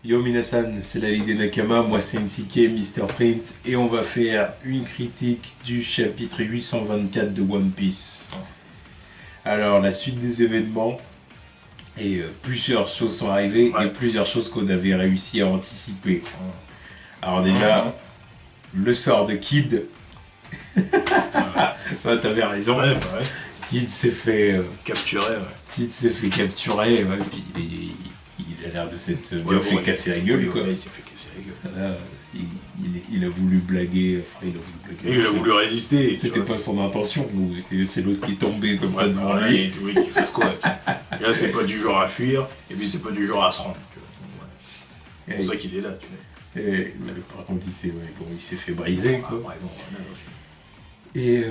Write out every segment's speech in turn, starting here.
Yo Minasan, c'est la Ligue des Nakama, moi c'est NCK, Mr. Prince, et on va faire une critique du chapitre 824 de One Piece. Alors, la suite des événements, et plusieurs choses sont arrivées, et plusieurs choses qu'on avait réussi à anticiper. Alors déjà, le sort de Kid, ça t'avais raison, Kid s'est fait capturer, Kid s'est fait capturer, puis il a l'air de s'être bien fait casser la gueule, quoi. Il s'est fait casser la gueule. Là, il a voulu blaguer, Et il a voulu résister. C'était pas son intention, c'est l'autre qui est tombé comme ça devant lui. Et tu voulais qu'il fasse quoi? Et là, c'est pas du genre à fuir, et puis c'est pas du genre à se rendre. C'est pour ça qu'il est là, tu vois. Et, par contre, il s'est fait briser, quoi. Et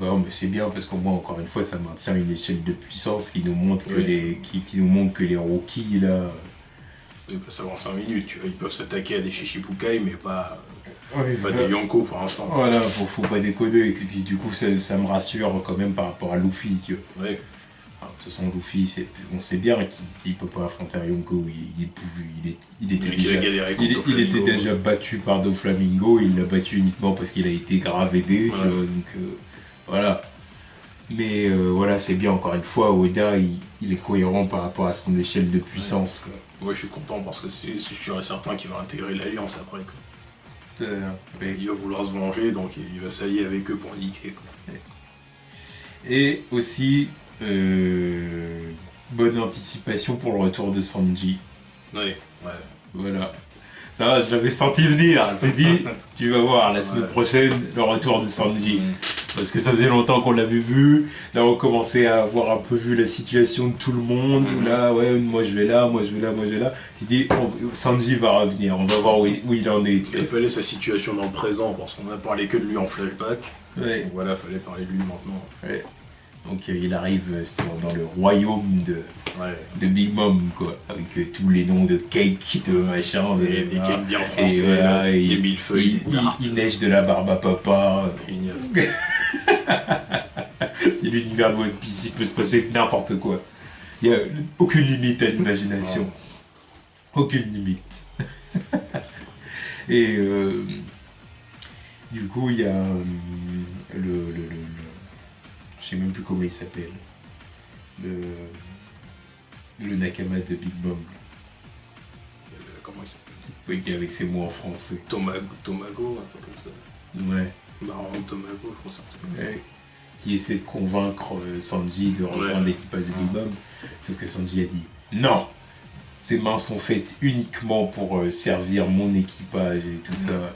mais c'est bien parce qu'au moins, encore une fois, ça maintient une échelle de puissance qui nous montre qui nous montre que les rookies, là... Ils peuvent savoir 5 minutes, tu vois. Ils peuvent s'attaquer à des Shichibukai, mais pas des Yonko pour l'instant. Voilà, faut pas déconner. Et puis du coup, ça me rassure quand même par rapport à Luffy, tu vois. Ouais. Alors, de toute façon, Luffy, on sait bien qu'il peut pas affronter un Yonko. Il était déjà battu par Doflamingo. Il l'a battu uniquement parce qu'il a été grave aidé. Ouais. Donc voilà. Mais voilà, c'est bien, encore une fois, Oda, il est cohérent par rapport à son échelle de puissance. Quoi. Moi, je suis content parce que c'est sûr et certain qu'il va intégrer l'Alliance après. Quoi. Il va vouloir se venger, donc il va s'allier avec eux pour niquer. Quoi. Et aussi, bonne anticipation pour le retour de Sanji. Ouais. Voilà. Ça, je l'avais senti venir. J'ai dit, tu vas voir, la semaine prochaine, le retour de Sanji. Parce que ça faisait longtemps qu'on l'avait vu. Là, on commençait à avoir un peu vu la situation de tout le monde. Là, moi je vais là. Tu dis, Sanji va revenir. On va voir où il en est. Il fallait sa situation dans le présent, parce qu'on a parlé que de lui en flashback. Ouais. Donc voilà, fallait parler de lui maintenant. Ouais. Donc il arrive dans le royaume de Big Mom, quoi, avec tous les noms de cake, de machin. Et des cakes bien français, et voilà, des millefeuilles, il neige de la barbe à papa. C'est l'univers de One Piece, il peut se passer n'importe quoi. Il n'y a aucune limite à l'imagination. Aucune limite. Et du coup, il y a je sais même plus comment il s'appelle. Le Nakama de Big Mom. Comment il s'appelle? Oui, qui est avec ses mots en français. Tomago, un peu comme ça. Ouais. Baron Tomago, je pense. Ouais. Qui essaie de convaincre Sanji de rejoindre l'équipage de Big Mom. Sauf que Sanji a dit non. Ses mains sont faites uniquement pour servir mon équipage et tout ça.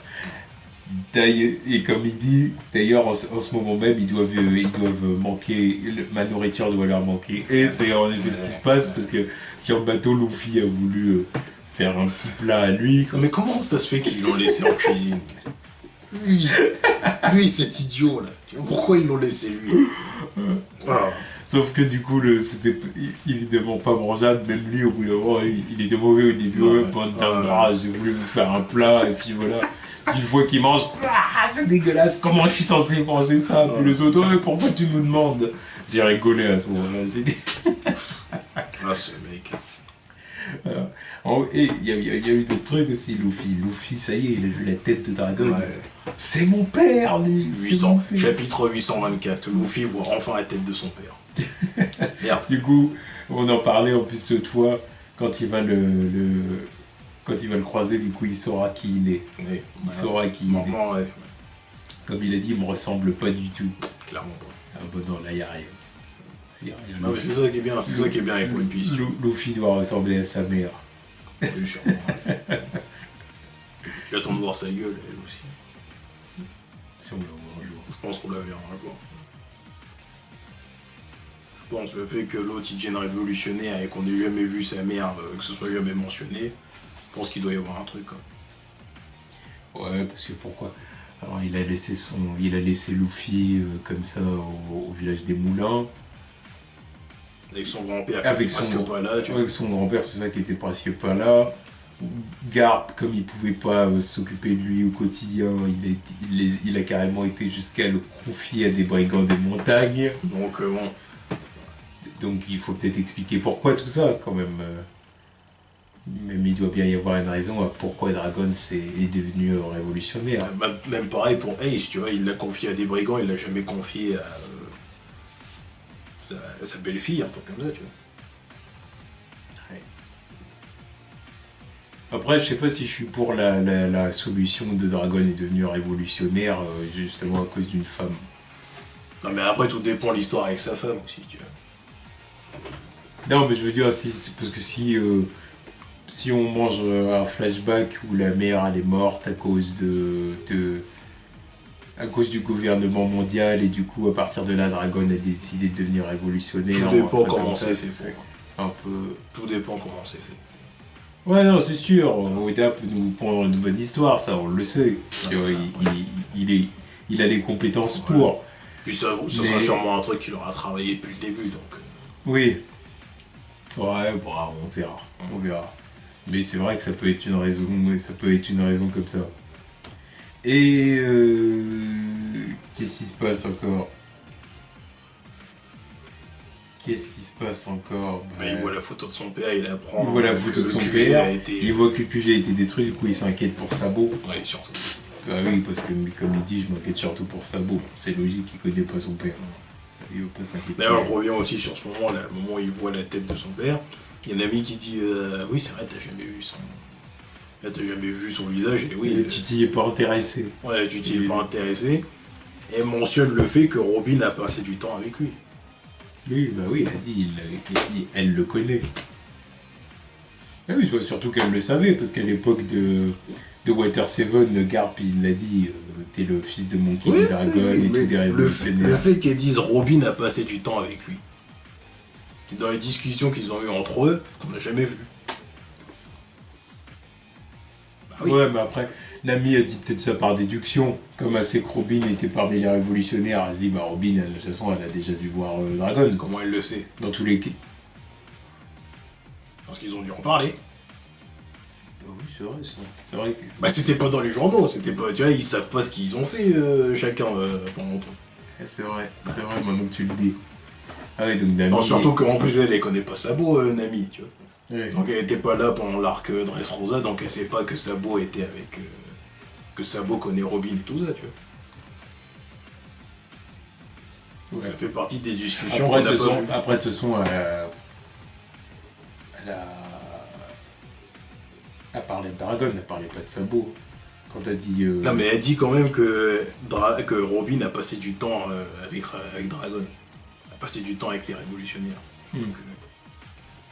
Et comme il dit, d'ailleurs en ce moment même ils doivent manquer, ma nourriture doit leur manquer. Et c'est en effet ce qui se passe parce que sur le bateau, Luffy a voulu faire un petit plat à lui. Quoi. Mais comment ça se fait qu'ils l'ont laissé en cuisine? Lui cet idiot là. Pourquoi ils l'ont laissé lui? Sauf que du coup, c'était évidemment pas mangeable, même lui au bout d'un moment, il était mauvais au début, bande d'ingrats, j'ai voulu vous faire un plat, et puis voilà. Une fois qu'il mange, c'est dégueulasse, comment je suis censé manger ça? Puis les autres, pourquoi tu nous demandes? J'ai rigolé à ce moment-là, j'ai dit. Ce mec. Et il y a eu d'autres trucs aussi, Luffy, ça y est, il a vu la tête de dragon. Ouais. C'est mon père, lui. Chapitre 824, Luffy voit enfin la tête de son père. Merde. Du coup, on en parlait en plus l'autre fois, quand il va quand il va le croiser, du coup, il saura qui il est. Oui, il saura qui il est. Ouais. Comme il a dit, il me ressemble pas du tout. Clairement pas. Ah bon, non, là, il n'y a rien. Non, mais c'est ça qui est bien, avec One Piece. Luffy doit ressembler à sa mère. Oui, sûrement. J'attends de voir sa gueule, elle aussi. Si on la voit un jour. Je pense qu'on la verra un jour. Je pense le fait que l'autre il vienne révolutionnaire et qu'on n'ait jamais vu sa mère, que ce soit jamais mentionné, je pense qu'il doit y avoir un truc. Quoi. Ouais, parce que pourquoi? Alors il a laissé Luffy comme ça au village des Moulins. Avec son grand-père qui était presque pas là. Avec son grand-père, c'est ça qui était presque pas là. Garp, comme il pouvait pas s'occuper de lui au quotidien, il a carrément été jusqu'à le confier à des brigands des montagnes. Donc Donc il faut peut-être expliquer pourquoi tout ça quand même. Même il doit bien y avoir une raison à pourquoi Dragon est devenu révolutionnaire. Même pareil pour Ace, tu vois, il l'a confié à des brigands, il l'a jamais confié à sa belle-fille, un truc comme ça, tu vois. Ouais. Après, je sais pas si je suis pour la solution de Dragon est devenu révolutionnaire justement à cause d'une femme. Non mais après tout dépend de l'histoire avec sa femme aussi, tu vois. Non mais je veux dire, parce que si on mange un flashback où la mère elle est morte à cause à cause du gouvernement mondial et du coup à partir de là Dragon a décidé de devenir révolutionnaire. Tout dépend comment c'est fait. Un peu. Tout dépend comment c'est fait. Ouais non c'est sûr, Oda peut nous prendre une bonne histoire, ça on le sait. Tu vois, il a les compétences pour. Puis ça sera sûrement un truc qu'il aura travaillé depuis le début donc. Oui. Ouais, bon, on verra. On verra. Mais c'est vrai que ça peut être une raison, comme ça. Et qu'est-ce qui se passe encore? Il voit la photo de son père, il apprend. Il voit la photo de son père, il voit que le QG a été détruit, du coup il s'inquiète pour Sabo. Ouais, surtout. Ah oui, parce que comme il dit, je m'inquiète surtout pour Sabo. C'est logique, il connaît pas son père. Il veut pas s'inquiéter. D'ailleurs, je reviens aussi sur ce moment-là, le moment où il voit la tête de son père. Il y a un ami qui dit oui, c'est vrai, t'as jamais vu son visage. Et oui, tu t'y es pas intéressé. Ouais, tu t'y es pas intéressé. Et mentionne le fait que Robin a passé du temps avec lui. Oui, bah oui, elle a dit, elle le connaît. Ah oui, surtout qu'elle le savait, parce qu'à l'époque de Water 7, Garp il l'a dit, t'es le fils de Monkey D. Dragon et tout des révolutionnaires. Le fait qu'elle dise Robin a passé du temps avec lui, qui est dans les discussions qu'ils ont eues entre eux, qu'on n'a jamais vu. Bah oui. Ouais, mais après, Nami a dit peut-être ça par déduction. Comme elle sait que Robin était parmi les révolutionnaires, elle se dit, bah Robin, de toute façon, elle a déjà dû voir Dragon. Comment elle le sait? Dans tous les cas. Parce qu'ils ont dû en parler. Bah oui, c'est vrai, ça. C'est vrai que... Bah c'était pas dans les journaux, c'était pas... Tu vois, ils savent pas ce qu'ils ont fait, chacun, pendant longtemps. C'est vrai, maintenant que tu le dis. Ah oui, donc Nami... Non, surtout qu'en plus, elle connaît pas Sabo, Nami, tu vois. Ouais. Donc elle était pas là pendant l'arc Dressrosa, donc elle sait pas que Sabo était avec... que Sabo connaît Robin et tout ça, tu vois. Ouais. Ça fait partie des discussions qu'on n'a pas vues. Après, de toute façon, elle parlait de Dragon, elle parlait pas de Sabo. Quand elle dit... Non, mais elle dit quand même que Robin a passé du temps avec Dragon. A passé du temps avec les révolutionnaires. Donc,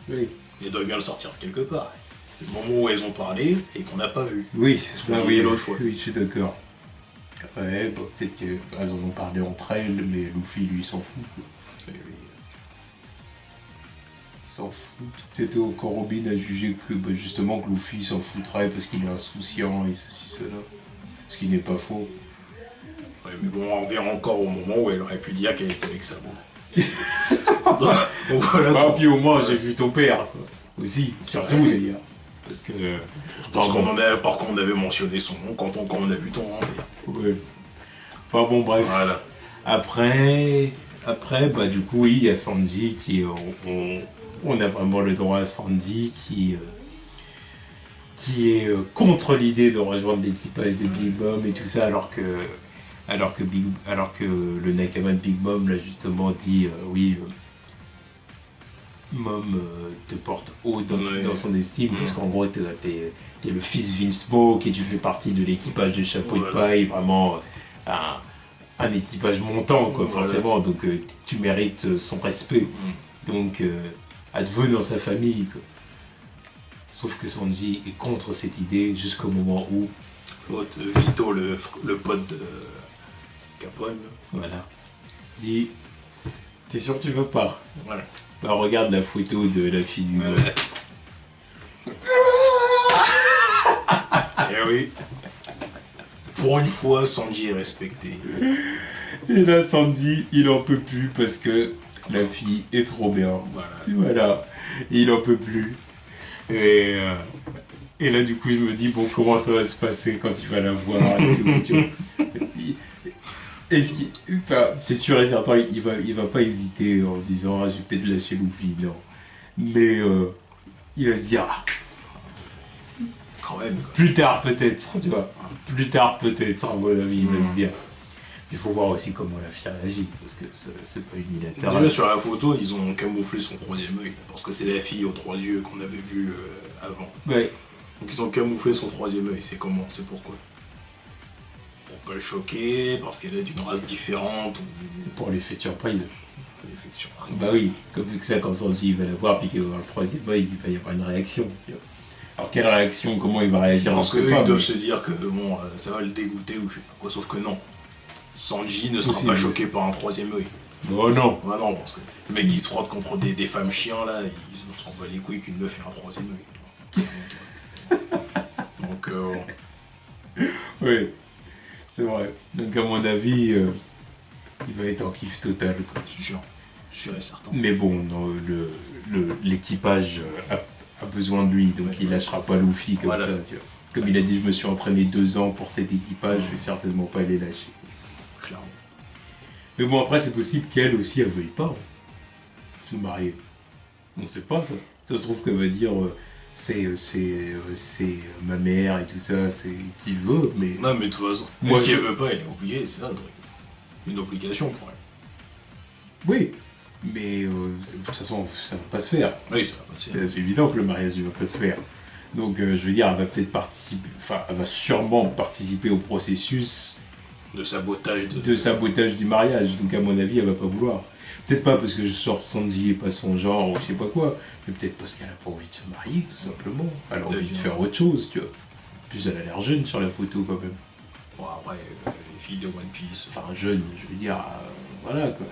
oui. Elle doit bien le sortir de quelque part. C'est le moment où elles ont parlé et qu'on n'a pas vu. Oui, ça oui, l'autre fois. Oui, je suis d'accord. Ouais, bah, peut-être qu'elles en ont parlé entre elles, mais Luffy, lui, s'en fout. Il s'en fout. Peut-être quand Robin a jugé que bah, justement que Luffy s'en foutrait parce qu'il est insouciant et ceci, cela. Ce qui n'est pas faux. Ouais, mais bon, on revient encore au moment où elle aurait pu dire qu'elle était avec Sabo. Voilà, bah, puis au moins j'ai vu ton père quoi. Aussi, surtout d'ailleurs. Parce que. Par contre on avait mentionné son nom quand on a vu ton nom. Ouais. Enfin bon bref. Voilà. Après, bah du coup oui, il y a Sanji qui on a vraiment le droit à Sanji qui est contre l'idée de rejoindre l'équipage de Big Mom et tout ça alors que le Nakama de Big Mom là justement dit oui Mom te porte haut dans son estime parce qu'en gros t'es le fils Vince Smoke et tu fais partie de l'équipage de Chapeau de Paille, vraiment un équipage montant quoi forcément, donc tu mérites son respect, donc advenu dans sa famille quoi. Sauf que Sanji est contre cette idée jusqu'au moment où Vito, le pote de Capone, voilà, dit t'es sûr que tu veux pas? Voilà. Bah regarde la photo de la fille du gars. Eh oui. Pour une fois, Sanji est respecté. Et là, Sanji, il en peut plus parce que la fille est trop bien. Voilà. Et il en peut plus. Et là, du coup, je me dis, bon, comment ça va se passer quand il va la voir et tout, tu vois. C'est sûr et certain, il va pas hésiter en disant, ah, j'ai peut-être lâché Luffy, non. Mais il va se dire, Quand même, quoi. Plus tard peut-être, tu vois. Plus tard peut-être, à mon avis, il va se dire. Il faut voir aussi comment la fille réagit, parce que c'est pas unilatéral. Déjà sur la photo, ils ont camouflé son troisième œil, parce que c'est la fille aux trois yeux qu'on avait vue avant. Ouais. Donc ils ont camouflé son troisième œil, c'est comment? C'est pourquoi? Pour pas le choquer, parce qu'elle est d'une race différente, ou Pour l'effet de surprise. l'effet de surprise. Bah oui, comme ça, comme Sanji il va la voir, puis qu'il va voir le troisième œil, il va y avoir une réaction. Tu vois. Alors quelle réaction, comment il va réagir? Parce qu'eux, ils doivent se dire que bon, ça va le dégoûter ou je sais pas quoi, sauf que non. Sanji ne sera pas choqué par un troisième œil. Oh non. Ah non, parce que le mec qui se frotte contre des femmes chiens là, ils s'en bat les couilles qu'une meuf ait un troisième œil. Donc, Oui, c'est vrai. Donc à mon avis, il va être en kiff total. Quoi. Sûr et certain. Mais bon, non, l'équipage a besoin de lui, donc il lâchera pas Luffy comme ça. Tu vois. Comme il a dit, je me suis entraîné 2 ans pour cet équipage, je vais certainement pas les lâcher. Clairement. Mais bon, après, c'est possible qu'elle aussi, elle veuille pas se marier. On sait pas ça. Ça se trouve qu'elle va dire c'est ma mère et tout ça, c'est qui veut, mais. Non, mais de toute façon, moi, si elle veut pas, elle est obligée, c'est ça le truc. Une obligation pour elle. Oui, mais de toute façon, ça va pas se faire. Oui, ça va pas se faire. C'est évident que le mariage ne va pas se faire. Donc, je veux dire, elle va peut-être participer, enfin, elle va sûrement participer au processus de sabotage du mariage. Donc, à mon avis, elle va pas vouloir. Peut-être pas parce que je sors Sanji et pas son genre ou je sais pas quoi, mais peut-être parce qu'elle a pas envie de se marier, tout simplement. Elle a envie de faire autre chose, tu vois. En plus, elle a l'air jeune sur la photo quand même. Bon, après, les filles de One Piece. Enfin, jeune, je veux dire, voilà quoi.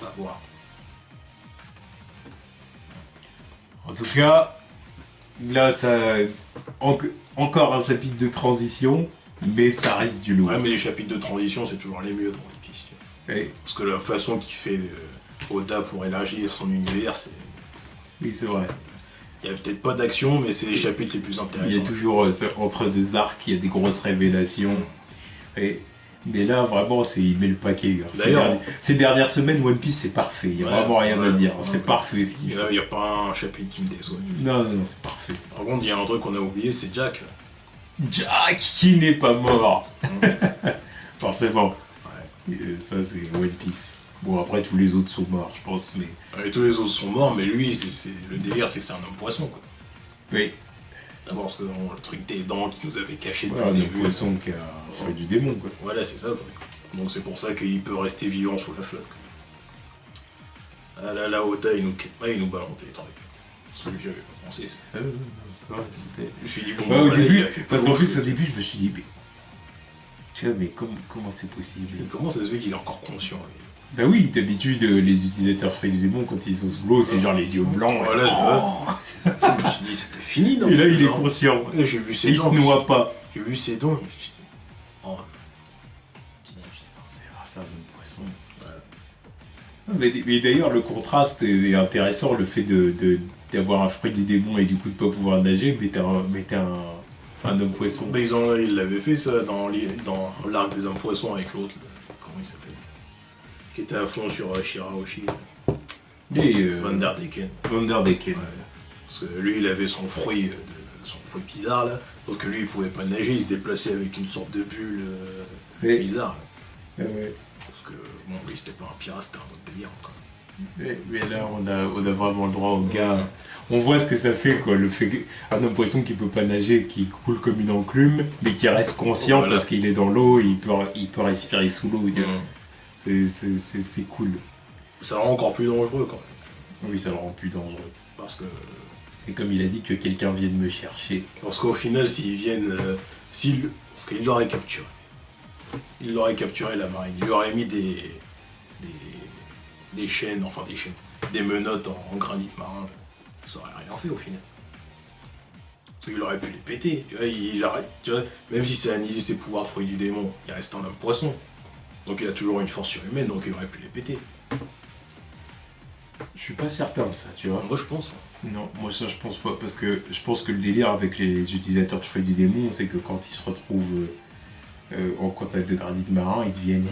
On va voir. En tout cas, là, ça. Encore un chapitre de transition, mais ça reste du lourd. Ouais, mais les chapitres de transition, c'est toujours les mieux dans One Piece. Oui. Parce que la façon qu'il fait Oda pour élargir son univers, c'est. Oui, c'est vrai. Il n'y a peut-être pas d'action, mais c'est les chapitres les plus intéressants. Il y a toujours, entre deux arcs, il y a des grosses révélations. Mais là, vraiment, il met le paquet. D'ailleurs, ces dernières semaines, One Piece, c'est parfait. Il n'y a vraiment rien à dire. C'est parfait ce qu'il fait. Il n'y a pas un chapitre qui me déçoit. Non, c'est parfait. Par contre, il y a un truc qu'on a oublié, c'est Jack. Jack qui n'est pas mort. Forcément. Ouais. Ça, c'est One Piece. Bon, après, tous les autres sont morts, je pense. Mais... tous les autres sont morts, mais lui, le délire, c'est que c'est un homme poisson, quoi. Oui. D'abord, parce que le truc des dents qui nous avait caché depuis le début. Un poisson qui a fait du démon, quoi. Voilà, c'est ça le truc. Donc c'est pour ça qu'il peut rester vivant sous la flotte, quoi. Ah là, Ota, il nous balance des trucs. C'est ce que j'avais pas pensé. C'est vrai, c'était... Je me suis dit, bon, au début, il a fait parce qu'en plus, au début, je me suis dit, mais... Tu vois, mais comment c'est possible? Et comment ça se fait qu'il est encore conscient, lui? Bah oui, d'habitude, les utilisateurs fruits du démon, quand ils sont sous l'eau, c'est genre les yeux blancs. Voilà, c'est ça. Je me suis dit, c'était fini, non? Et là, il est conscient. Et j'ai vu ses dents. Il se noie pas. J'ai vu ses dents, je me suis dit, oh. C'est un homme poisson. Ouais. Mais d'ailleurs, le contraste est intéressant, le fait d'avoir un fruit du démon et du coup de pas pouvoir nager, mais t'es un homme poisson. Mais ils l'avaient fait ça dans l'arc des hommes poissons avec l'autre, comment il s'appelle? Qui était à fond sur Shirahoshi. Vanderdecken. Vanderdecken. Ouais. Parce que lui, il avait son fruit bizarre là. Sauf que lui, il pouvait pas nager, il se déplaçait avec une sorte de bulle bizarre. Là. Ouais. Parce que, bon, lui, c'était pas un pirate, c'était un autre délire encore. Mais là, on a vraiment le droit au gars. On voit ce que ça fait, quoi. Le fait qu'un homme poisson qui peut pas nager, qui coule comme une enclume, mais qui reste conscient parce qu'il est dans l'eau, il peut respirer sous l'eau. C'est cool. Ça le rend encore plus dangereux quand même. Oui, ça le rend plus dangereux. Parce que. Et comme il a dit que quelqu'un vienne me chercher. Parce qu'au final, s'ils viennent. Parce qu'il l'aurait capturé. Il l'aurait capturé, la marine. Il lui aurait mis des chaînes, des menottes en granit marin. Ça aurait rien fait au final. Parce qu'il aurait pu les péter. Tu vois, même si c'est annihilé ses pouvoirs fruits du démon, il reste un homme poisson. Donc il a toujours une force surhumaine, donc il aurait pu les péter. Je suis pas certain de ça, tu vois. Moi je pense. Non, moi ça je pense pas, parce que je pense que le délire avec les utilisateurs de fruits du démon, c'est que quand ils se retrouvent en contact de granit marin, ils deviennent...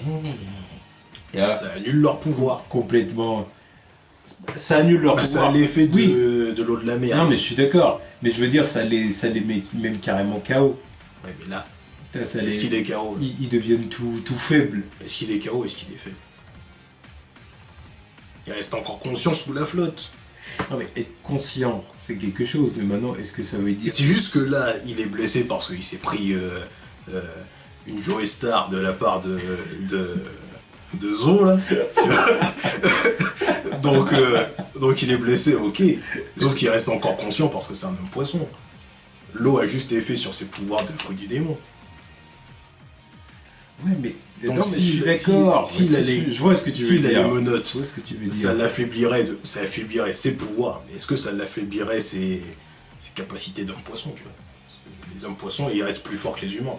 Ça annule leur pouvoir. Complètement Ça annule leur Bah, ça pouvoir. a l'effet Oui. de l'eau de la mer. Non, mais je suis d'accord. Mais je veux dire, ça les met même carrément KO. Ouais, mais là, Ça est-ce qu'il est KO là ils deviennent tout faibles. Est-ce qu'il est KO Est-ce qu'il est faible? Il reste encore conscient sous la flotte. Non, mais être conscient, c'est quelque chose. Mais maintenant, est-ce que ça veut dire. C'est juste que là, il est blessé parce qu'il s'est pris une Joey Star de la part de Zo, là. Tu vois. donc il est blessé, ok. Sauf qu'il reste encore conscient parce que c'est un homme poisson. L'eau a juste effet sur ses pouvoirs de fruit du démon. Ouais, mais. Donc non, mais je suis d'accord. Je vois ce que tu veux S'il a dire. les menottes, Je vois ce que tu veux dire. ça affaiblirait ses pouvoirs. Mais est-ce que ça l'affaiblirait ses capacités d'homme poisson, tu vois? Les hommes poissons, ils restent plus forts que les humains.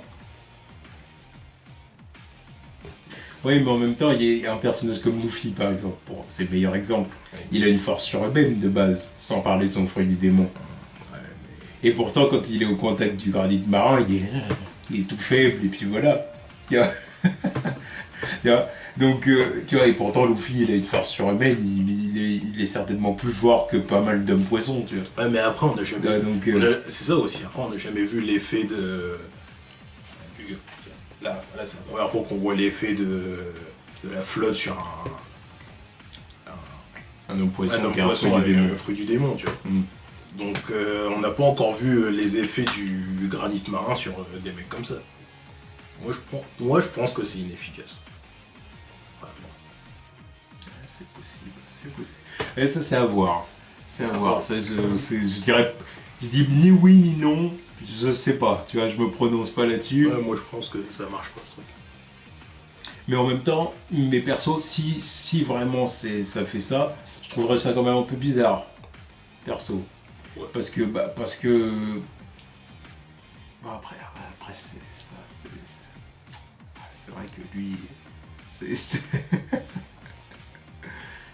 Oui, mais en même temps, il y a un personnage comme Luffy, par exemple. Bon, c'est le meilleur exemple. Il a une force surhumaine de base, sans parler de son fruit du démon. Et pourtant, quand il est au contact du granit marin, il est tout faible, et puis voilà. Tu vois. Tu vois. Donc, tu vois, et pourtant, Luffy, il a une force surhumaine, il est certainement plus fort que pas mal d'hommes poissons, tu vois. Ouais, mais après, on n'a jamais. Ouais, donc, C'est ça aussi, après, on n'a jamais vu l'effet de. Là, c'est la première fois qu'on voit l'effet de la flotte sur un homme poisson, un homme qui a un poisson fruit du avec démon. le fruit du démon, tu vois. Mm. Donc, on n'a pas encore vu les effets du granit marin sur des mecs comme ça. Moi, je pense que c'est inefficace. Vraiment. C'est possible, c'est possible. Et ça, c'est à voir. C'est à voir. Ça, je dirais. Je dis ni oui ni non, je sais pas. Tu vois, je me prononce pas là-dessus. Ouais, moi, je pense que ça marche pas, ce truc. Mais en même temps, mes persos, si vraiment ça fait ça, je trouverais ça quand même un peu bizarre. Perso. Ouais. Parce que. Bon, après c'est vrai que lui.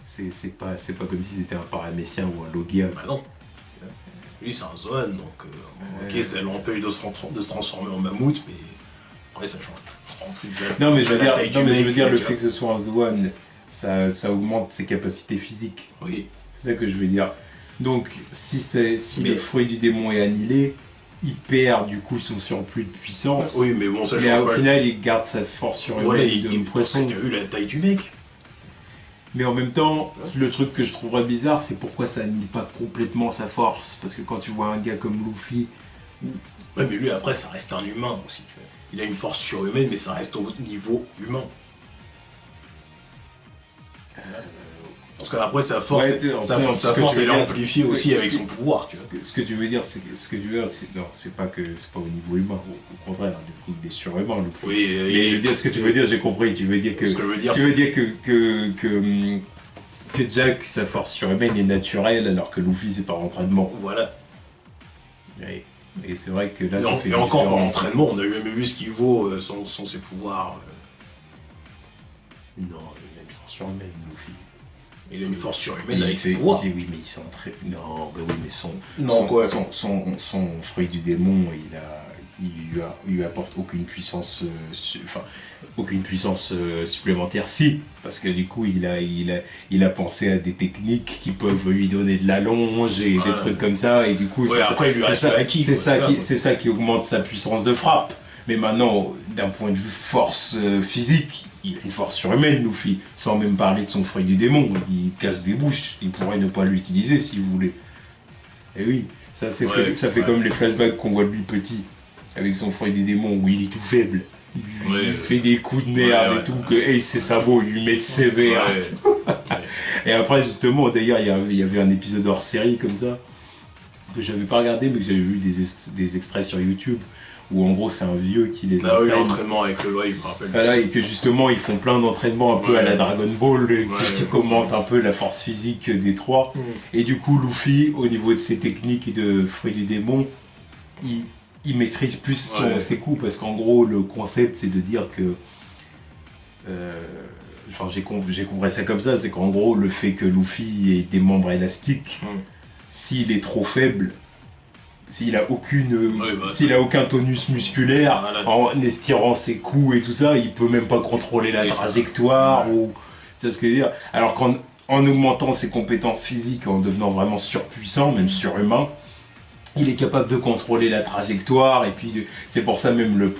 C'est pas comme si c'était un paramécien ou un Logia. Bah non. Lui, c'est un Zoan, donc ok, ça l'empêche de se transformer en mammouth, mais après, ça change plus. Non, mais je veux La dire, taille du mec, le tu fait que ce soit un Zoan, ça augmente ses capacités physiques. Oui. C'est ça que je veux dire. Donc, si Mais- le fruit du démon est annihilé, il perd du coup son surplus de puissance. Oui, mais bon, ça Mais change au pas. final, il garde sa force surhumaine Voilà, de poisson. T'as vu la taille du mec? Mais en même temps, le truc que je trouverais bizarre, c'est pourquoi ça annule pas complètement sa force. Parce que quand tu vois un gars comme Luffy, Ouais, mais lui, après, ça reste un humain aussi, tu vois. Il a une force surhumaine, mais ça reste au niveau humain. Parce qu'après, sa force, Ouais, sa après, force, ce que tu veux elle est dire, amplifiée aussi avec son pouvoir, tu vois. ce que tu veux dire, non, c'est pas au niveau humain. Au contraire, du coup, il est surhumain, Luffy. Oui, Mais je veux dire ce que tu veux dire, j'ai compris. Tu veux dire que Ce que je veux dire, tu veux dire que Jack, sa force surhumaine est naturelle, alors que Luffy, c'est par entraînement. voilà. Ouais. Et c'est vrai que là, Et, ça fait et une encore, par différence. entraînement, on n'a jamais vu ce qu'il vaut sans ses pouvoirs. Non, il a une force surhumaine, Luffy. Il a une force surhumaine avec Il ses fait- pouvoirs. Oui, mais il s'entraîne. Non, bah oui, mais Non, son, quoi. son fruit du démon, il lui apporte aucune puissance, supplémentaire. Si, parce que du coup, il a pensé à des techniques qui peuvent lui donner de l'allonge et des Ouais. trucs comme ça, et du coup, Ouais, après, il lui reste le acquis, quoi, c'est ça qui augmente sa puissance de frappe. Mais maintenant, d'un point de vue force physique, il a une force surhumaine, Luffy, sans même parler de son fruit du démon. Il casse des bouches, il pourrait ne pas l'utiliser s'il voulait. Et oui, ça fait comme les flashbacks qu'on voit de lui petit, avec son fruit du démon, où il est tout faible. Il fait des coups de merde et tout, que ses sabots lui mettent sévère. Ouais. Et après, justement, d'ailleurs, il y avait un épisode hors série comme ça, que j'avais pas regardé, mais que j'avais vu des extraits sur YouTube, où en gros, c'est un vieux qui les Ah oui, entraîne. l'entraînement avec le loi, il me rappelle. Voilà, et que justement, ils font plein d'entraînements un peu à la Dragon Ball, qui commentent un peu la force physique des trois. Et du coup, Luffy, au niveau de ses techniques et de fruits du démon, il maîtrise plus ses coups, parce qu'en gros, le concept, c'est de dire que... Enfin, j'ai compris ça comme ça, c'est qu'en gros, le fait que Luffy ait des membres élastiques, s'il est trop faible, s'il a aucun tonus musculaire, en estirant ses coups et tout ça, il peut même pas contrôler la trajectoire, ou... Tu sais ce que je veux dire? Alors qu'en en augmentant ses compétences physiques, en devenant vraiment surpuissant, même surhumain, il est capable de contrôler la trajectoire, et puis c'est pour ça même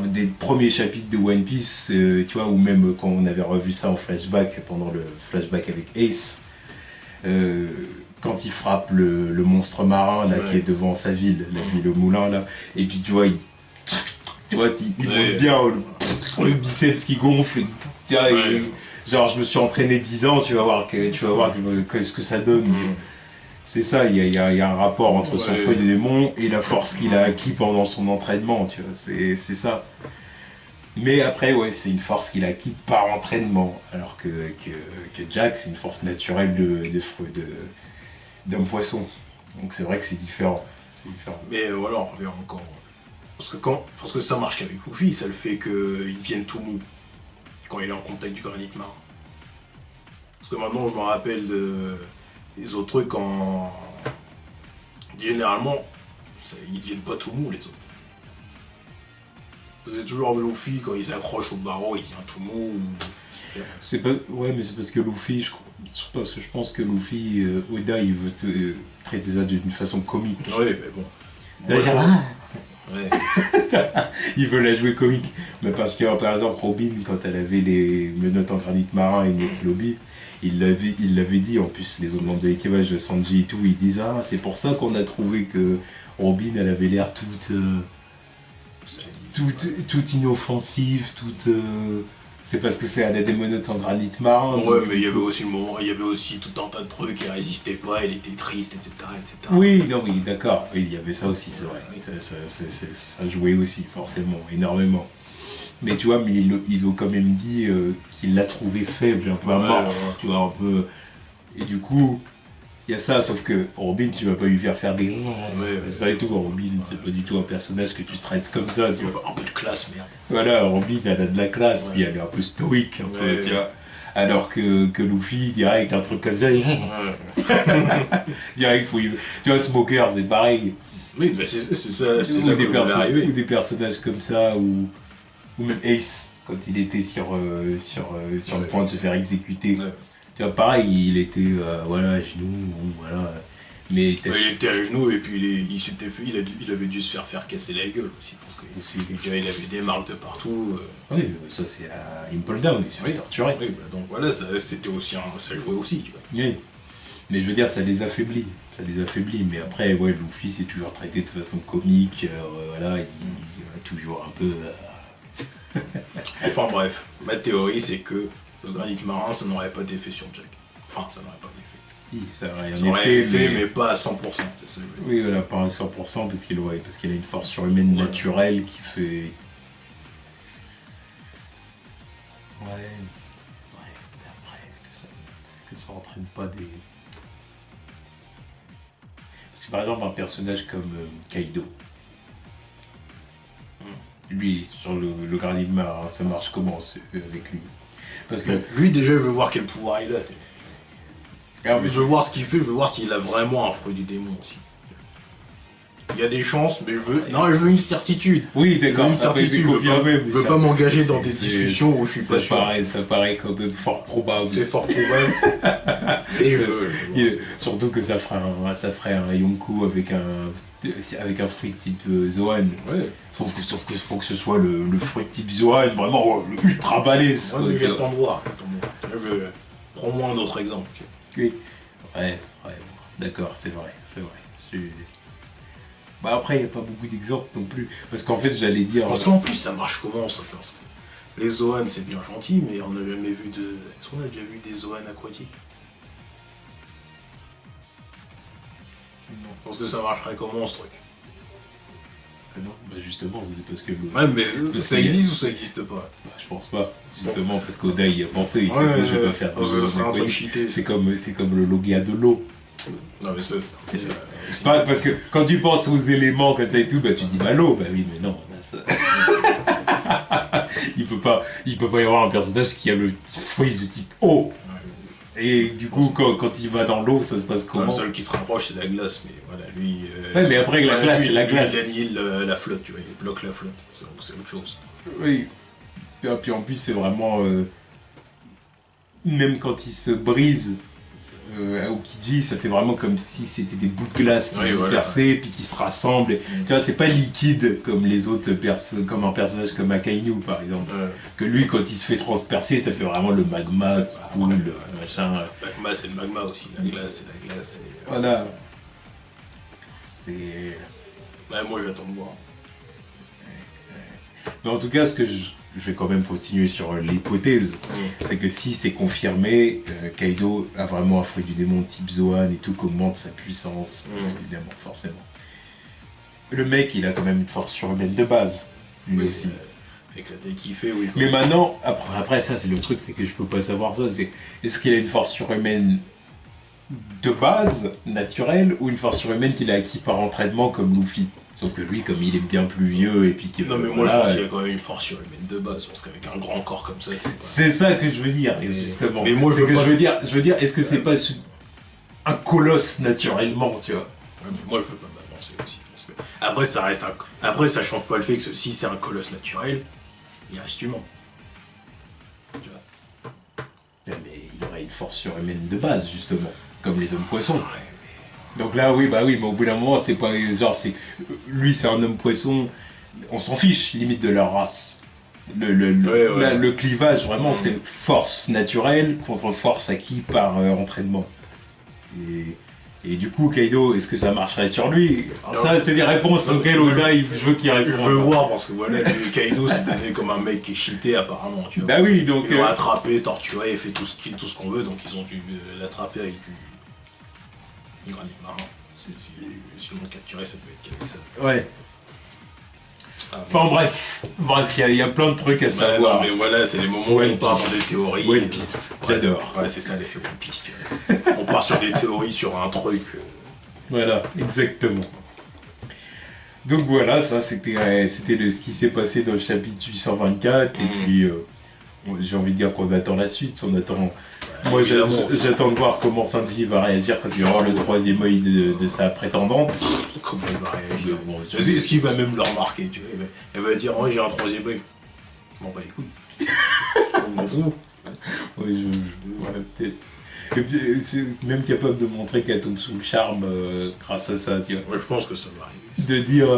des premiers chapitres de One Piece, tu vois, ou même quand on avait revu ça en flashback, pendant le flashback avec Ace, quand il frappe le monstre marin là, qui est devant sa ville, la ville au moulin là, et puis tu vois, il monte bien le biceps qui gonfle, et, genre je me suis entraîné 10 ans, tu vas voir ce que ça donne. C'est ça, il y a un rapport entre son fruit de démon et la force qu'il a acquis pendant son entraînement, tu vois, c'est ça. Mais après, ouais, c'est une force qu'il a acquis par entraînement, alors que Jack, c'est une force naturelle d'homme poisson. Donc c'est vrai que c'est différent. Mais voilà, on revient encore. Parce que ça marche qu'avec Luffy, ça le fait qu'il devienne tout mou quand il est en contact du granit marin. Parce que maintenant, je me rappelle des autres trucs généralement, ils deviennent pas tout mou les autres. C'est toujours Luffy, quand il s'accroche au barreau, il devient tout mou. C'est pas... Ouais, mais c'est parce que Luffy, je pense que Luffy, Oda, il veut te traiter ça d'une façon comique. Oui, mais bon. Il veut la jouer comique. Mais parce que, par exemple, Robin, quand elle avait les menottes en granit marin et Ness Lobby, il l'avait dit, en plus les autres membres de l'équipage de Sanji et tout, ils disent « Ah, c'est pour ça qu'on a trouvé que Robin, elle avait l'air toute inoffensive, c'est parce que elle a des menottes en granit marin. » Ouais, mais il y avait aussi le moment, il y avait aussi tout un tas de trucs, elle résistait pas, elle était triste, etc. Oui, d'accord, oui, il y avait ça aussi, c'est vrai. Ça jouait aussi, forcément, énormément. Mais tu vois, ils ont quand même dit qu'il l'a trouvé faible, un peu amorphe, tu vois, un peu... Et du coup, il y a ça, sauf que Robin, tu vas pas lui faire des... Pas du tout, Robin, c'est pas du tout un personnage que tu traites comme ça, tu vois. Un peu de classe, merde. Voilà, Robin, elle a de la classe, puis elle est un peu stoïque, un peu, tu vois. Alors que Luffy, direct, un truc comme ça, direct, tu vois, Smoker, c'est pareil. Oui, mais c'est ça, c'est là ou des personnages comme ça, ou même Ace, quand il était sur le point de se faire exécuter. Ouais. Tu vois, pareil, il était à genoux, voilà. Mais il était à genoux et puis il avait dû se faire casser la gueule aussi, parce qu'il avait des marques de partout. Oui, ça c'est à Impel Down, il s'est fait torturer. Oui, bah donc voilà, ça jouait aussi, tu vois. Oui. Mais je veux dire, ça les affaiblit. Mais après, ouais, Luffy c'est toujours traité de façon comique, voilà, il a toujours un peu... Enfin bref, ma théorie c'est que le granit marin ça n'aurait pas d'effet sur Jack. Enfin, ça n'aurait pas d'effet. Si, ça aurait un effet, mais pas à 100%, c'est ça. Oui, voilà, pas à 100% parce qu'il a une force surhumaine naturelle qui fait... Ouais, mais après, est-ce que ça entraîne pas des... Parce que par exemple, un personnage comme Kaido, lui, sur le granit marin, ça marche comment avec lui? Parce que lui, déjà, je veux voir quel pouvoir il a. Je veux voir ce qu'il fait, je veux voir s'il a vraiment un fruit du démon aussi. Il y a des chances, mais je veux une certitude. Oui, d'accord, une certitude. Je veux pas m'engager dans des discussions où je suis pas sûr. Ça paraît quand même fort probable. C'est fort probable. Et surtout que ça ferait un Yonkou avec un fruit type Zoan. Ouais. Sauf que faut que ce soit le fruit type Zoan, vraiment ultra balèze. Ouais, mais j'attends de voir. Prends-moi un autre exemple. Oui. Ouais, d'accord, c'est vrai. Bah après, il n'y a pas beaucoup d'exemples non plus. Parce qu'en fait, j'allais dire... Parce qu'en plus, ça marche comment, ça? Les Zoan, c'est bien gentil, mais on n'a jamais vu de... Est-ce qu'on a déjà vu des Zoan aquatiques? Non. Parce que ça marcherait comment, ce truc? Ah non, bah justement, c'est parce que... Ouais, mais ça existe ou ça existe pas? Bah, je pense pas. Justement, parce qu'Oda y a pensé, il sait que je vais pas faire de... C'est comme le Logia de l'eau. Non mais ça parce que quand tu penses aux éléments comme ça et tout, bah tu dis bah l'eau, bah oui mais non, ça... il peut pas y avoir un personnage qui a le fruit de type eau. Et du coup quand il va dans l'eau, ça se passe comment? Le seul qui se rapproche c'est la glace, mais voilà lui... ouais mais après la glace c'est la glace. Il annihile la flotte, tu vois, il bloque la flotte, c'est autre chose. Oui, et puis en plus c'est vraiment... même quand il se brise, Aokiji, ça fait vraiment comme si c'était des bouts de glace qui se perçaient puis qui se rassemblent. Tu vois, c'est pas liquide comme les autres comme un personnage comme Akainu par exemple. Que lui, quand il se fait transpercer, ça fait vraiment le magma qui coule, le machin. Le magma, c'est le magma aussi. La glace, c'est la glace. Voilà. C'est. Ouais, moi, j'attends de voir. Mais en tout cas, ce que je vais quand même continuer sur l'hypothèse, c'est que si c'est confirmé, Kaido a vraiment un fruit du démon type Zoan et tout, qu'augmente sa puissance, évidemment, forcément. Le mec, il a quand même une force surhumaine de base, lui aussi. Avec la tête qu'il fait, oui. Mais maintenant, après ça, c'est le truc, c'est que je peux pas savoir ça, c'est est-ce qu'il a une force surhumaine de base, naturelle, ou une force surhumaine qu'il a acquis par entraînement comme Luffy? Sauf que lui, comme il est bien plus vieux et puis qu'il... Non mais moi je pense qu'il y a quand même une force surhumaine de base, parce qu'avec un grand corps comme ça, c'est pas... C'est ça que je veux dire, justement. Mais moi je veux dire, est-ce que c'est pas un colosse naturellement, tu vois? Ouais, moi je veux pas m'avancer aussi, parce que... Après ça reste Après ça change pas le fait que si c'est un colosse naturel, il reste humain. Tu vois. Mais il aurait une force surhumaine de base, justement, comme les hommes poissons. Donc là, oui, mais au bout d'un moment, c'est pas genre, lui, c'est un homme poisson, on s'en fiche, limite, de leur race. Le clivage, vraiment, c'est force naturelle contre force acquise par entraînement. Et du coup, Kaido, est-ce que ça marcherait sur lui? Ça, c'est des réponses auxquelles Oda, je veux qu'il réponde. Je veux voir, parce que voilà, Kaido, c'est donné comme un mec qui est cheaté, apparemment, tu vois. Bah oui, donc... Ils l'ont attrapé, torturé, et fait tout ce qu'on veut, donc ils ont dû l'attraper avec du granit marin. S'ils l'ont capturé, ça devait être qu'avec ça. Ouais. Enfin bref, il y a plein de trucs à savoir. Non mais voilà, c'est les moments où on part dans des théories. One Piece, j'adore. Ouais, c'est ça l'effet One Piece. On part sur des théories, sur un truc. Voilà, exactement. Donc voilà, ça c'était ce qui s'est passé dans le chapitre 824. Et puis, j'ai envie de dire qu'on attend la suite. On attend... Moi, j'attends de voir comment Sanji va réagir quand il y aura le troisième œil de sa prétendante. Comment il va réagir? Est-ce qu'il va même le remarquer, tu vois? Elle va dire, oh, j'ai un troisième œil. Bon, bah les couilles. On m'en fout. Oui, voilà, peut-être. Et puis, c'est même capable de montrer qu'elle tombe sous le charme grâce à ça, tu vois. Ouais, je pense que ça va arriver. De dire...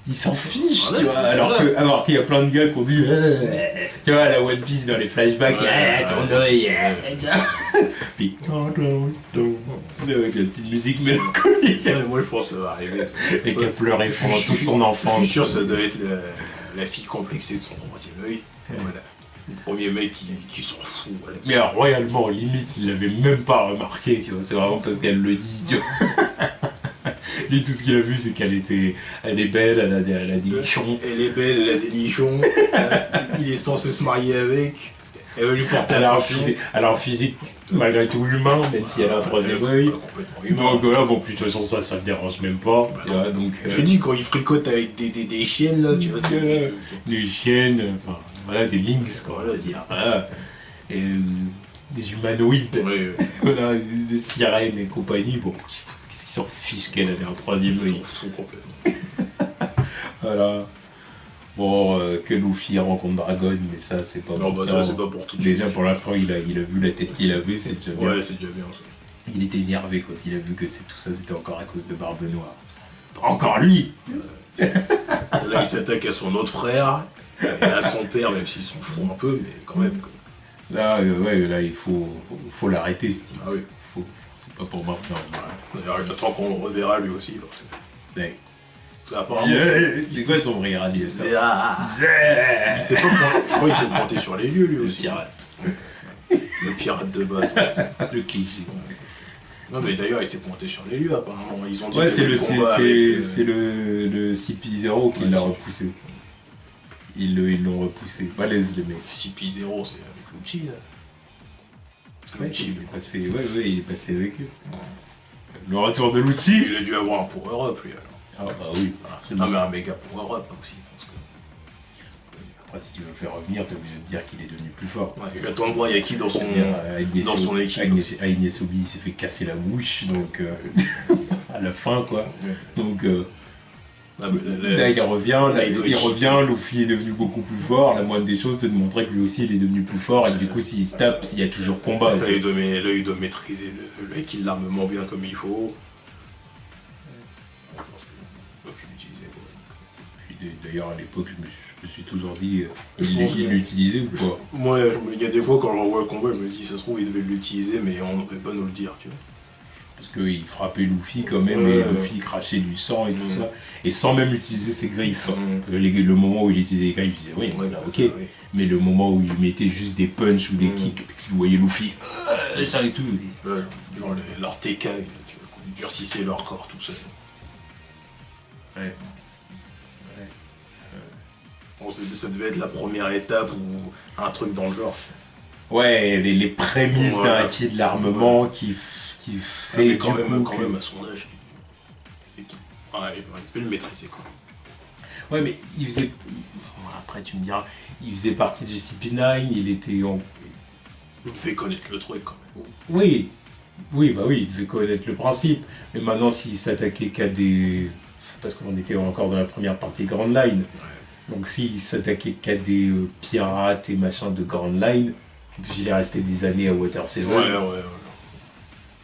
il s'en fiche, tu vois, alors qu'il y a plein de gars qui ont dit tu vois, la One Piece dans les flashbacks, ton œil, puis avec la petite musique mélancolique. Ouais, moi je pense que ça va arriver. Et qu'elle pleurait pendant toute son enfance. Je suis sûr que ça doit être la fille complexée de son troisième œil. Voilà. Le premier mec qui s'en fout. Voilà, mais alors, royalement, limite, il l'avait même pas remarqué, tu vois, c'est vraiment parce qu'elle le dit, tu vois. Lui, tout ce qu'il a vu, c'est elle est belle, elle a des nichons. Elle est belle, elle a des nichons. Il est censé se marier avec. Elle va lui porter attention. Elle a un physique malgré tout humain, même si elle a un troisième œil. Donc voilà, bon, puis de toute façon, ça me dérange même pas. Tu vois, donc, j'ai dit, quand il fricote avec des chiennes, là, tu vois. Des chiennes, enfin, voilà, des minx, quoi, on va dire. Voilà. Et des humanoïdes, voilà, des sirènes et compagnie, bon. Qu'est-ce qu'ils s'en fichent qu'elle avait un troisième œil? Ils sont complètement. Voilà. Bon, que Luffy rencontre Dragon, mais ça, c'est pas non, bah ça, c'est pas pour tout de suite. Déjà, pour l'instant, il a vu la tête qu'il avait, c'est déjà bien. Ouais, c'est déjà bien, ça. Il était énervé quand il a vu que tout ça, c'était encore à cause de Barbe Noire. Encore lui! Là, il s'attaque à son autre frère, et à son père, même s'ils s'en foutent un peu, mais quand même. Quoi. Là, là, il faut l'arrêter, ce type. Ah oui. C'est pas pour maintenant. D'ailleurs, il attend qu'on le reverra lui aussi, parce que... Ouais. Apparemment, c'est quoi son vrai rallye? Il s'est pas je crois qu'il s'est pointé sur les lieux, lui aussi. Le pirate. Le pirate de base. Le cliché. Non, mais d'ailleurs, il s'est pointé sur les lieux, apparemment. Ils ont dit c'est le CP0 qui l'a repoussé. Ils l'ont repoussé. Balèze, les mecs. CP0, c'est avec Lucci, là. Ouais, il est passé avec eux. Le retour de Lucci. Il a dû avoir un pour Europe, lui, alors. Ah bah oui. Non, mais un méga pour Europe aussi, parce que... Après, si tu veux le faire revenir, t'es obligé de dire qu'il est devenu plus fort. Ouais, j'attends de voir, il y a qui dans son équipe. Agnès Obi, il s'est fait casser la bouche, donc à la fin, quoi. Donc, Là, Là, il revient, il revient, Luffy est devenu beaucoup plus fort. La moindre des choses, c'est de montrer que lui aussi, il est devenu plus fort. Et du coup, s'il se tape, il y a toujours combat. Là, il doit maîtriser le qui l'armement bien comme il faut. Je pense qu'il doit plus l'utiliser. Puis d'ailleurs, à l'époque, je me suis toujours dit, il l'utilisait ou pas? Moi, il y a des fois, quand je revois le combat, je me dis, ça se trouve, il devait l'utiliser, mais on ne devait pas nous le dire, tu vois. Parce qu'il frappait Luffy quand même, et Luffy crachait du sang et tout ça, et sans même utiliser ses griffes. Le moment où il utilisait les griffes, il disait oui, voilà, ok. Oui. Mais le moment où il mettait juste des punchs ou des kicks, puis que tu voyais Luffy, ça et tout. Genre leur TK, qui durcissait leur corps, tout ça. Ouais. Bon, ça devait être la première étape ou un truc dans le genre. Ouais, les prémices d'un acquis de l'armement qui fait quand même à son âge. Il peut le maîtriser quoi. Ouais, mais il faisait. Après, tu me diras, il faisait partie du CP9, il était en. Il devait connaître le truc quand même. Oui, il devait connaître le principe. Mais maintenant, s'il s'attaquait qu'à des. Parce qu'on était encore dans la première partie Grand Line. Ouais. Donc, s'il s'attaquait qu'à des pirates et machin de Grand Line, puis il est resté des années à Water 7. Ouais.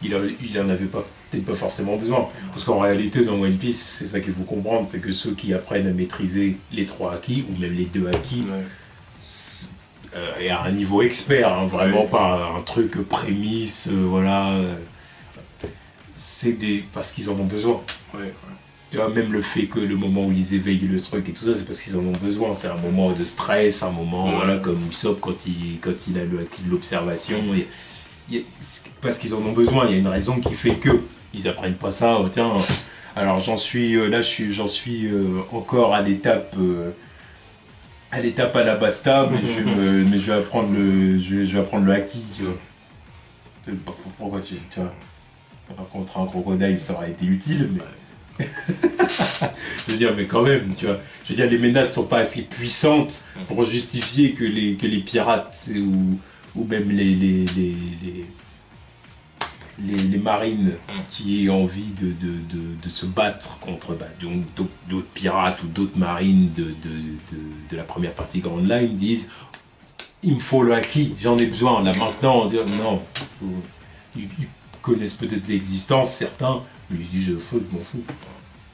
Il en avait peut-être pas forcément besoin. Parce qu'en réalité, dans One Piece, c'est ça qu'il faut comprendre, c'est que ceux qui apprennent à maîtriser les 3 acquis, ou même les 2 acquis, et à un niveau expert, hein, vraiment pas un truc prémisse, voilà. C'est parce qu'ils en ont besoin. Tu vois, même le fait que le moment où ils éveillent le truc et tout ça, c'est parce qu'ils en ont besoin. C'est un moment de stress, un moment, voilà, comme Usopp quand il a le acquis de l'observation. Parce qu'ils en ont besoin, il y a une raison qui fait que ils apprennent pas ça. Tiens, alors j'en suis encore à l'étape Alabasta, mais je vais apprendre le haki, tu vois. Pourquoi tu vois, rencontrer un crocodile, ça aurait été utile, mais je veux dire, mais quand même, tu vois. Je veux dire, les menaces sont pas assez puissantes pour justifier que les pirates ou même les marines qui aient envie de se battre contre d'autres pirates ou d'autres marines de la première partie Grand Line disent il me faut le haki, j'en ai besoin là maintenant. On dit non, ils connaissent peut-être l'existence, certains, mais ils disent je m'en fous.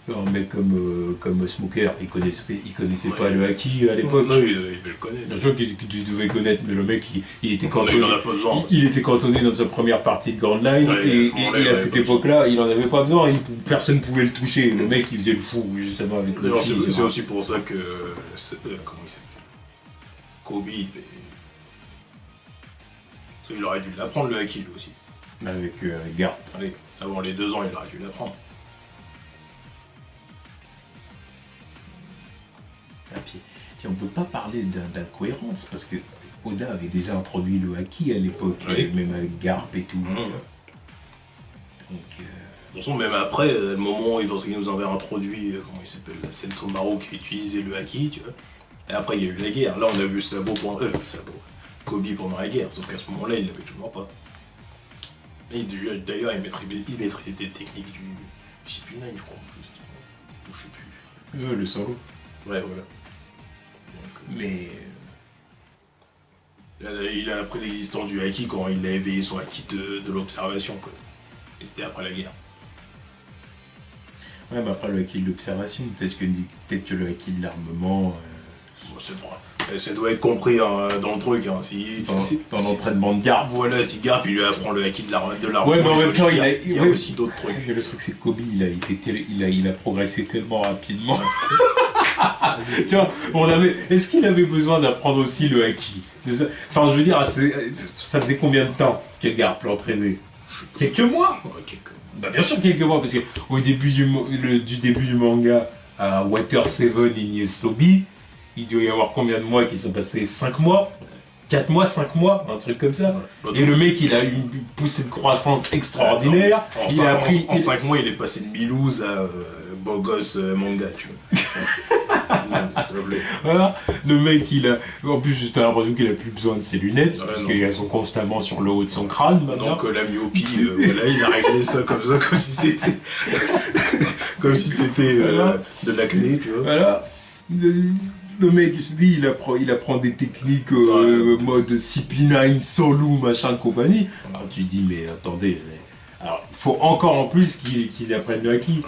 Un mec comme Smoker, il connaissait pas le haki à l'époque. Non, il devait le connaître. Un jeu que tu devais connaître, mais le mec, il était cantonné. Il était cantonné dans sa première partie de Grand Line, et à cette époque-là, il en avait pas besoin. Personne pouvait le toucher. Le mec, il faisait le fou, justement, avec le fils. C'est aussi pour ça que... comment il s'appelle Kobe, il aurait dû l'apprendre, le haki, lui aussi. Avec Garp. Oui, avant les 2 ans, il aurait dû l'apprendre. Puis on peut pas parler d'incohérence parce que Oda avait déjà introduit le haki à l'époque, même avec Garp et tout. Donc, de toute façon, même après, le moment où il nous avait introduit, comment il s'appelle, la Sentomaru qui utilisait le haki, tu vois. Et après, il y a eu la guerre. Là, on a vu Kobe pendant la guerre, sauf qu'à ce moment-là, il l'avait toujours pas. D'ailleurs, il maîtrisait des techniques du CP9, je crois. Ou je sais plus. Le solo. Ouais, voilà. Mais... Il a appris l'existence du haki quand il a éveillé son haki de l'observation, quoi. Et c'était après la guerre. Ouais, mais après le haki de l'observation, peut-être que le haki de l'armement... C'est vrai. Ça doit être compris hein, dans le truc. Hein. Dans l'entraînement de Garp. Voilà, si Garp il lui apprend le haki de l'armement. Ouais, mais en même temps, il y a aussi d'autres trucs. Le truc, c'est que Kobe, il a progressé tellement rapidement. Tu vois, est-ce qu'il avait besoin d'apprendre aussi le haki? C'est ça. Enfin, je veux dire, ça faisait combien de temps que Garp l'entraînait? Quelques mois. Bah, bien sûr, quelques mois, parce qu'au début du début du manga, à Water 7 et Nies Lobby, il doit y avoir combien de mois qui sont passés? 5 mois 4 mois, 5 mois, un truc comme ça. Et le mec, il a eu une poussée de croissance extraordinaire. En 5 mois, il est passé de Milouz à beau gosse manga, tu vois. Non, s'il te plaît. Voilà, le mec, en plus, t'as l'impression qu'il a plus besoin de ses lunettes, parce non. qu'elles sont constamment sur le haut de son crâne, maintenant. Donc la myopie, voilà, il a réglé ça, comme si c'était... comme si c'était Voilà. de l'acné, tu vois. Voilà. Le mec, je te dis, il apprend des techniques mode CP9, solo, machin, compagnie. Alors tu dis, mais attendez, alors faut encore en plus qu'il apprenne le acquis.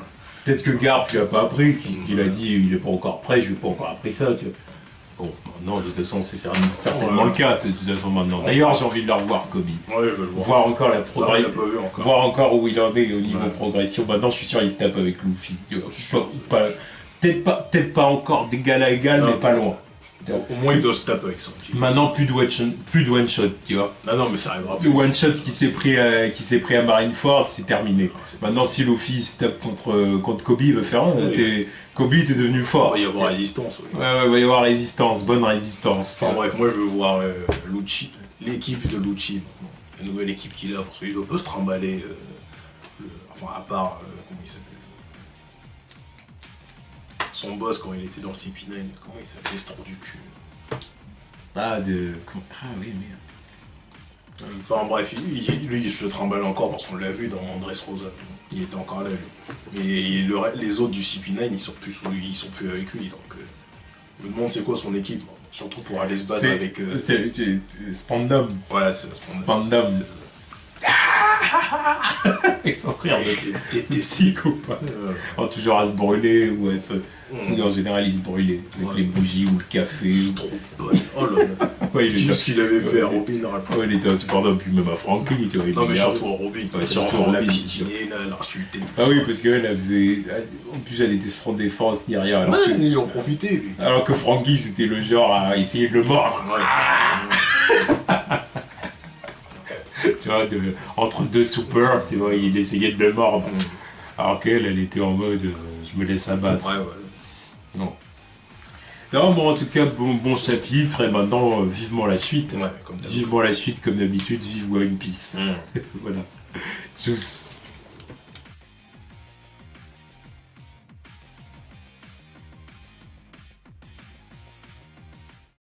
Peut-être que Garp lui a pas appris, qu'il a dit, il est pas encore prêt, je n'ai pas encore appris ça, tu vois. Bon, maintenant, de toute façon, c'est certainement le cas, de toute façon, maintenant. D'ailleurs, j'ai envie de le revoir, Kobe. Ouais, je veux le voir. Voir encore la Ça, on l'a progression. pas vu encore. Voir encore où il en est au niveau Ouais. progression. Maintenant, je suis sûr qu'il se tape avec Luffy. Tu vois. Peut-être pas encore d'égal à égal, Non. mais pas loin. Au moins, il doit se taper avec Sanji. Maintenant, plus de one shot, tu vois. Non, mais ça arrivera Le plus. one shot qui s'est pris à Marineford, c'est terminé. C'est Maintenant, facile. si Luffy se tape contre Kobe, il va faire Kobe, t'es devenu Il fort. va y avoir résistance, oui. Ouais, il va y avoir résistance, bonne résistance. Enfin bref, moi je veux voir Lucci, l'équipe de Lucci, la nouvelle équipe qu'il a, parce qu'il doit pas se trimballer, enfin à part, comment il s'appelle, son boss quand il était dans le CP9, comment il s'appelait ce trou du cul. Ah oui, merde. Enfin bref, lui il se trimballe encore parce qu'on l'a vu dans Dressrosa, il était encore là lui. Mais les autres du CP9 ils sont plus avec lui, donc je me demande c'est quoi son équipe, surtout pour aller se battre avec... C'est Spandam. Ouais, c'est ce Spandam. C'est ça. Et son rire Je de l'ai détesté. psychopathe. Oh, toujours à se brûler ou en général il se brûlait avec les bougies ou le café. C'est trop bon. Oh là là. Ouais, Ce qu'il avait fait à Robin dans la Ouais, il était insupportable, puis même à Frankie, tu vois. il Non mais l'énerve. surtout à Robin. Ouais, surtout à la Robin, piétiner, là, l'insulter. Ah oui, parce qu'elle, elle faisait. En plus, elle était sans défense ni rien. Ouais, ils en profité lui. Alors que Frankie, c'était le genre à essayer de le mordre. Ouais. Tu vois, entre deux soupers, tu vois, il essayait de le mordre. Alors qu'elle, elle était en mode je me laisse abattre. Ouais, ouais. Non. Non, bon, en tout cas, bon chapitre, et maintenant, vivement la suite. Ouais, comme d'hab. Vivement la suite, comme d'habitude, vive One Piece. Voilà. Tchuss.